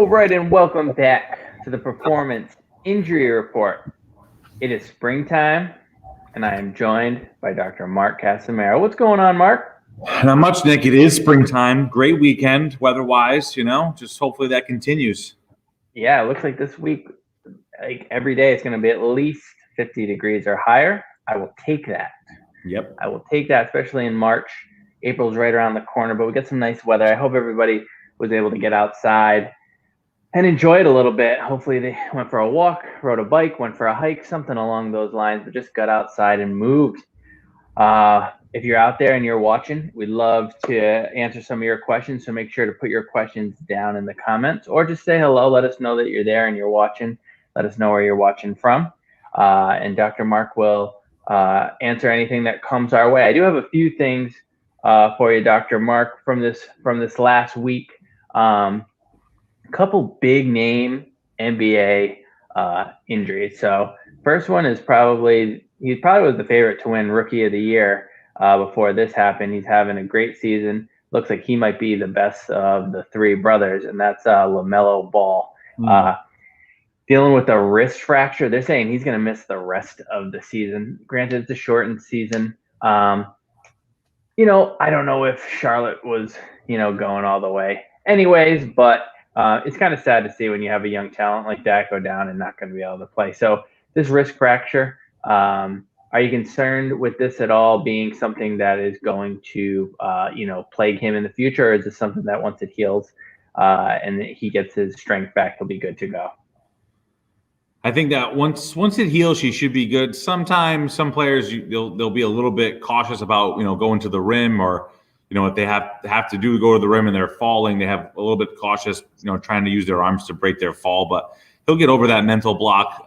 All right, and welcome back to the Performance Injury Report. It is springtime, and I am joined by Dr. Mark Casimero. What's going on, Mark? Not much, Nick. It is springtime. Great weekend, weather-wise, just hopefully that continues. Yeah, it looks like this week, like every day, it's going to be at least 50 degrees or higher. I will take that. Yep. I will take that, especially in March. April's right around the corner, but we got some nice weather. I hope everybody was able to get outside and enjoy it a little bit. Hopefully they went for a walk, rode a bike, went for a hike, something along those lines, but just got outside and moved. If you're out there and you're watching, we'd love to answer some of your questions. So make sure to put your questions down in the comments or just say hello. Let us know that you're there and you're watching. Let us know where you're watching from. And Dr. Mark will answer anything that comes our way. I do have a few things for you, Dr. Mark, from this last week. Couple big name NBA injuries. So first one is he probably was the favorite to win Rookie of the Year before this happened. He's having a great season. Looks like he might be the best of the three brothers, and that's LaMelo Ball. Dealing with a wrist fracture. They're saying he's going to miss the rest of the season. Granted, it's a shortened season. I don't know if Charlotte was, going all the way anyways, but it's kind of sad to see when you have a young talent like that go down and not going to be able to play. So this wrist fracture, are you concerned with this at all being something that is going to, plague him in the future? Or is this something that once it heals and he gets his strength back, he'll be good to go? I think that once it heals, he should be good. Sometimes some players they'll be a little bit cautious about going to the rim, or if they have to go to the rim and they're falling, they have a little bit cautious, trying to use their arms to break their fall. But he'll get over that mental block.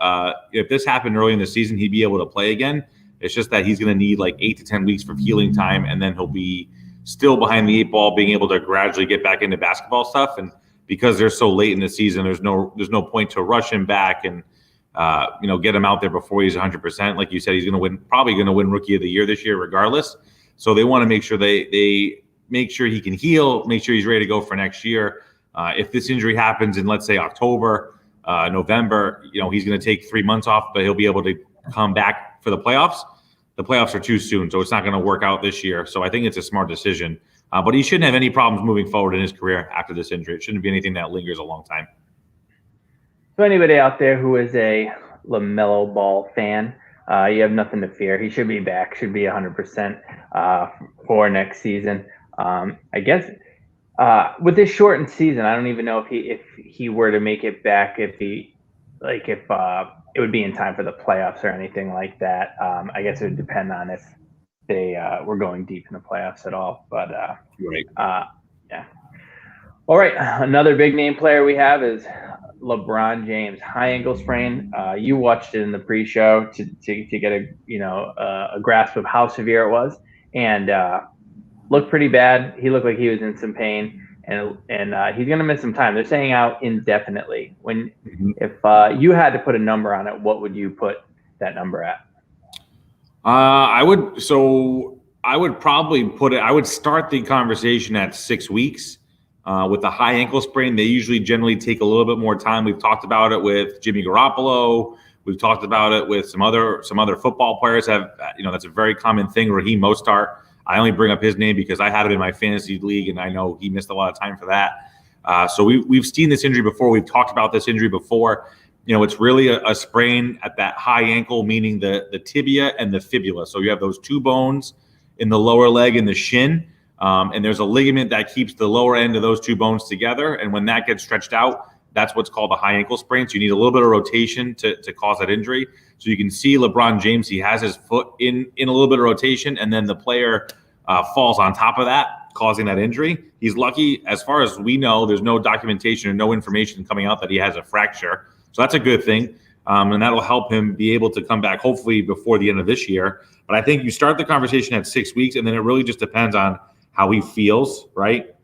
If this happened early in the season, he'd be able to play again. It's just that he's going to need like 8 to 10 weeks for healing time, and then he'll be still behind the 8 ball, being able to gradually get back into basketball stuff. And because they're so late in the season, there's no point to rush him back and get him out there before he's 100%. Like you said, he's probably going to win Rookie of the Year this year regardless. So they want to make sure they make sure he can heal, make sure he's ready to go for next year. If this injury happens in, let's say, October, November, he's going to take 3 months off, but he'll be able to come back for the playoffs. The playoffs are too soon, so it's not going to work out this year. So I think it's a smart decision. But he shouldn't have any problems moving forward in his career after this injury. It shouldn't be anything that lingers a long time. So anybody out there who is a LaMelo Ball fan, you have nothing to fear. He should be back, should be 100% for next season. I guess with this shortened season, I don't even know if he were to make it back, if it would be in time for the playoffs or anything like that. I guess it would depend on if they were going deep in the playoffs at all. But right. Yeah. All right, another big name player we have is LeBron James, high ankle sprain. You watched it in the pre-show to get a grasp of how severe it was, and looked pretty bad. He looked like he was in some pain, and he's going to miss some time. They're saying out indefinitely. If you had to put a number on it, what would you put that number at? I would probably put it. I would start the conversation at 6 weeks. With a high ankle sprain, they generally take a little bit more time. We've talked about it with Jimmy Garoppolo. We've talked about it with some other football players. That's a very common thing. Raheem Mostert. I only bring up his name because I had him in my fantasy league, and I know he missed a lot of time for that. So we've seen this injury before. We've talked about this injury before. It's really a sprain at that high ankle, meaning the tibia and the fibula. So you have those two bones in the lower leg and the shin. And there's a ligament that keeps the lower end of those two bones together. And when that gets stretched out, that's what's called a high ankle sprain. So you need a little bit of rotation to cause that injury. So you can see LeBron James, he has his foot in a little bit of rotation, and then the player falls on top of that, causing that injury. He's lucky. As far as we know, there's no documentation or no information coming out that he has a fracture. So that's a good thing. And that'll help him be able to come back, hopefully before the end of this year. But I think you start the conversation at 6 weeks, and then it really just depends on how he feels, right?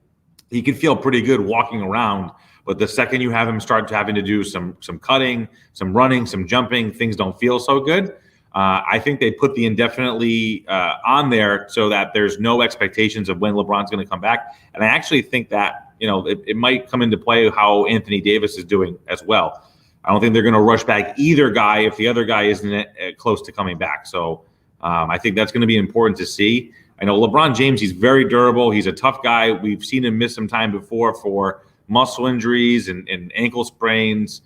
He can feel pretty good walking around, but the second you have him start having to do some cutting, some running, some jumping, things don't feel so good. I think they put the indefinitely on there so that there's no expectations of when LeBron's going to come back. And I actually think that it might come into play how Anthony Davis is doing as well. I don't think they're going to rush back either guy if the other guy isn't close to coming back. So I think that's going to be important to see. I know LeBron James, he's very durable. He's a tough guy. We've seen him miss some time before for muscle injuries and ankle sprains,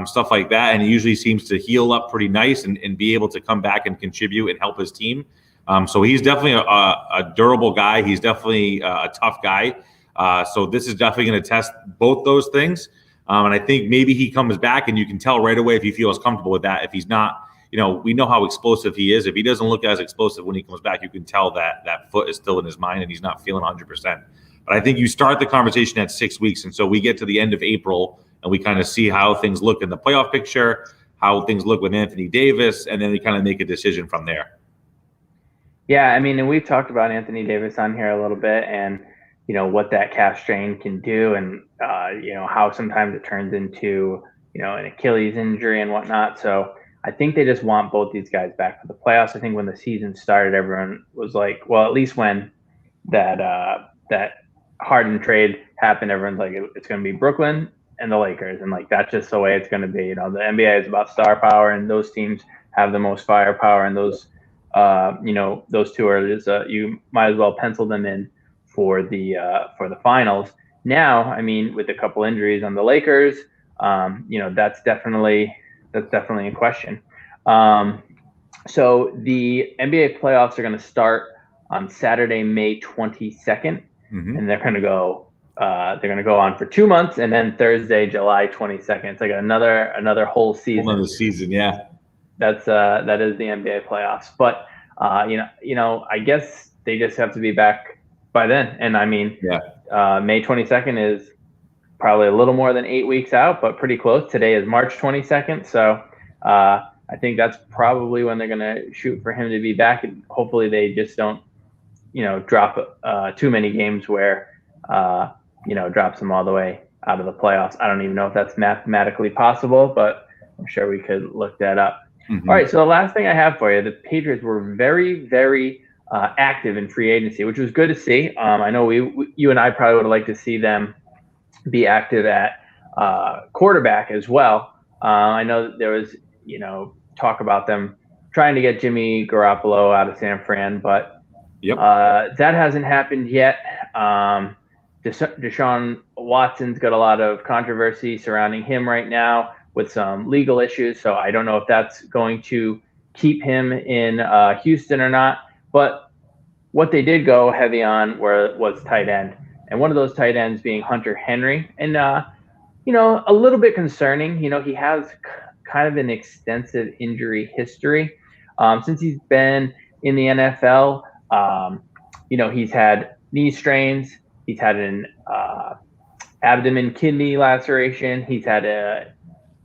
stuff like that. And he usually seems to heal up pretty nice and be able to come back and contribute and help his team. So he's definitely a durable guy. He's definitely a tough guy. So this is definitely going to test both those things. And I think maybe he comes back and you can tell right away if he feels comfortable with that. If he's not, we know how explosive he is. If he doesn't look as explosive when he comes back, you can tell that foot is still in his mind and he's not feeling 100%. But I think you start the conversation at 6 weeks. And so we get to the end of April and we kind of see how things look in the playoff picture, how things look with Anthony Davis, and then we kind of make a decision from there. Yeah, I mean, and we've talked about Anthony Davis on here a little bit and, what that calf strain can do and, how sometimes it turns into, an Achilles injury and whatnot. So I think they just want both these guys back for the playoffs. I think when the season started, everyone was like, well, at least when that Harden trade happened, everyone's like, it's going to be Brooklyn and the Lakers. And like, that's just the way it's going to be. The NBA is about star power and those teams have the most firepower and those, those two are just, you might as well pencil them in for the finals. Now, I mean, with a couple injuries on the Lakers, that's definitely a question. So the NBA playoffs are going to start on Saturday, May 22nd, and they're going to go on for 2 months, and then Thursday, July 22nd. It's like another whole season. Another season, yeah. That is the NBA playoffs. But I guess they just have to be back by then. And I mean, May 22nd is probably a little more than 8 weeks out, but pretty close. Today is March 22nd. So I think that's probably when they're going to shoot for him to be back. And hopefully they just don't, drop too many games where, drops them all the way out of the playoffs. I don't even know if that's mathematically possible, but I'm sure we could look that up. Mm-hmm. All right. So the last thing I have for you, the Patriots were very, very active in free agency, which was good to see. I know you and I probably would have liked to see them be active at quarterback as well. I know there was, talk about them trying to get Jimmy Garoppolo out of San Fran, but that hasn't happened yet. Deshaun Watson's got a lot of controversy surrounding him right now with some legal issues, so I don't know if that's going to keep him in Houston or not. But what they did go heavy on was tight end. And one of those tight ends being Hunter Henry. And, a little bit concerning. He has kind of an extensive injury history. Since he's been in the NFL, he's had knee strains. He's had an abdomen kidney laceration. He's had a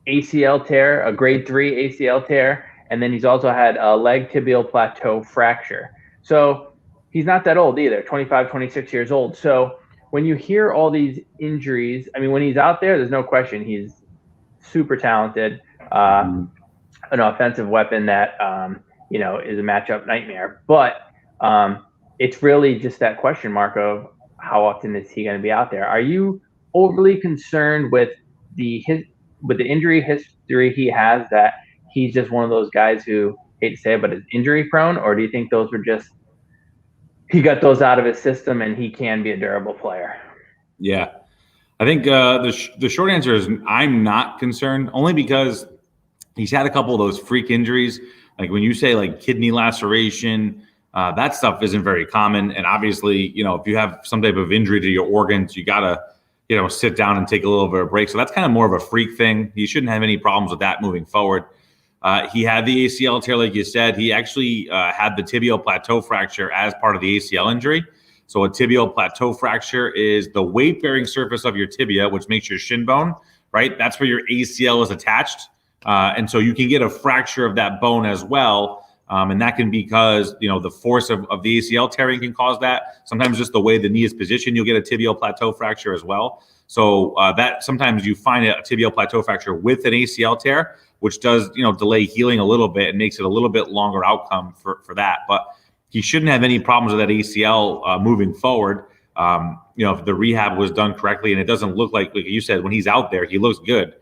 ACL tear, a grade 3 ACL tear. And then he's also had a leg tibial plateau fracture. So he's not that old either, 25, 26 years old. So when you hear all these injuries, I mean, when he's out there, there's no question he's super talented, an offensive weapon that, is a matchup nightmare. But it's really just that question mark of how often is he going to be out there? Are you overly concerned with the injury history he has, that he's just one of those guys who, hate to say it, but is injury prone? Or do you think those were just, he got those out of his system and he can be a durable player? Yeah. I think the short answer is I'm not concerned, only because he's had a couple of those freak injuries. Like when you say like kidney laceration, that stuff isn't very common. And obviously, if you have some type of injury to your organs, you got to, sit down and take a little bit of a break. So that's kind of more of a freak thing. He shouldn't have any problems with that moving forward. He had the ACL tear, like you said. He actually had the tibial plateau fracture as part of the ACL injury. So a tibial plateau fracture is the weight-bearing surface of your tibia, which makes your shin bone, right? That's where your ACL is attached. And so you can get a fracture of that bone as well. And that can be because, the force of the ACL tearing can cause that. Sometimes just the way the knee is positioned, you'll get a tibial plateau fracture as well. So that sometimes you find a tibial plateau fracture with an ACL tear, which does, delay healing a little bit and makes it a little bit longer outcome for that. But he shouldn't have any problems with that ACL moving forward. If the rehab was done correctly, and it doesn't look like you said, when he's out there, he looks good.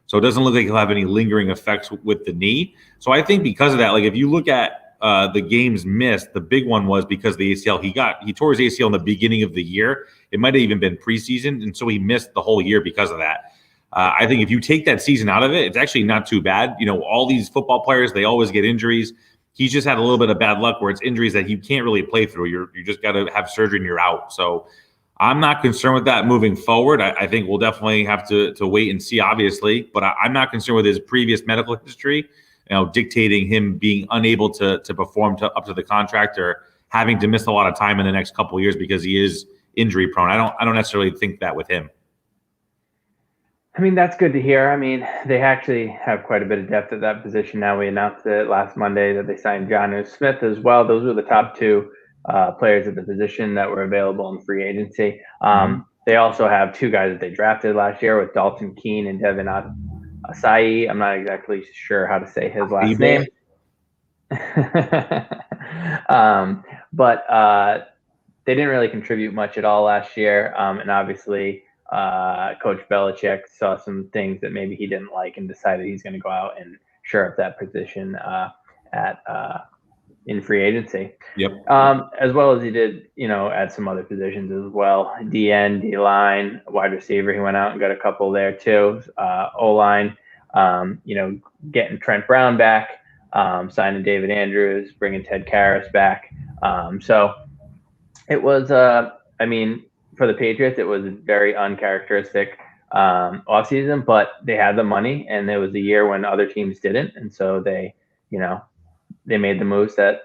So it doesn't look like he'll have any lingering effects with the knee. So I think because of that, like if you look at the games missed, the big one was because of the ACL. He tore his ACL in the beginning of the year. It might have even been preseason, and so he missed the whole year because of that. I think if you take that season out of it, it's actually not too bad. All these football players, they always get injuries. He's just had a little bit of bad luck where it's injuries that you can't really play through. You just got to have surgery and you're out. So I'm not concerned with that moving forward. I think we'll definitely have to wait and see, obviously. But I'm not concerned with his previous medical history, dictating him being unable to perform up to the contract or having to miss a lot of time in the next couple of years because he is injury prone. I don't necessarily think that with him. I mean, that's good to hear. I mean, they actually have quite a bit of depth at that position now. We announced it last Monday that they signed Jonnu Smith as well. Those were the top two players at the position that were available in free agency. They also have two guys that they drafted last year with Dalton Keene and Devin Asai. I'm not exactly sure how to say his last name. But they didn't really contribute much at all last year. And obviously, Coach Belichick saw some things that maybe he didn't like and decided he's going to go out and shore up that position in free agency. Yep. As well as he did, at some other positions as well. DN, D-line, wide receiver. He went out and got a couple there too. O-line, getting Trent Brown back, signing David Andrews, bringing Ted Karras back. So it was, for the Patriots, it was a very uncharacteristic offseason, but they had the money, and there was a year when other teams didn't, and so they made the moves that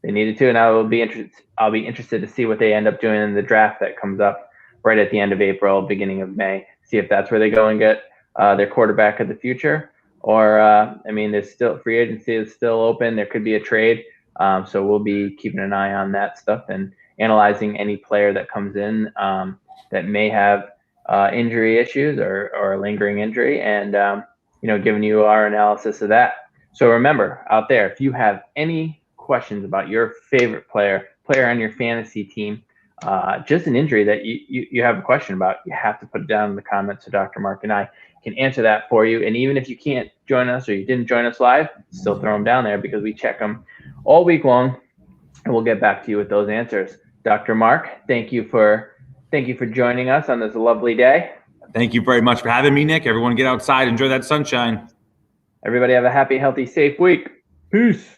they needed to. And I'll be interested to see what they end up doing in the draft that comes up right at the end of April, beginning of May. See if that's where they go and get their quarterback of the future, or there's still free agency is still open. There could be a trade, so we'll be keeping an eye on that stuff and analyzing any player that comes in that may have injury issues or a lingering injury, and giving you our analysis of that. So remember, out there, if you have any questions about your favorite player on your fantasy team, just an injury that you have a question about, you have to put it down in the comments so Dr. Mark and I can answer that for you. And even if you can't join us or you didn't join us live, still throw them down there because we check them all week long, and we'll get back to you with those answers. Dr. Mark, thank you for joining us on this lovely day. Thank you very much for having me, Nick. Everyone get outside, enjoy that sunshine. Everybody have a happy, healthy, safe week. Peace.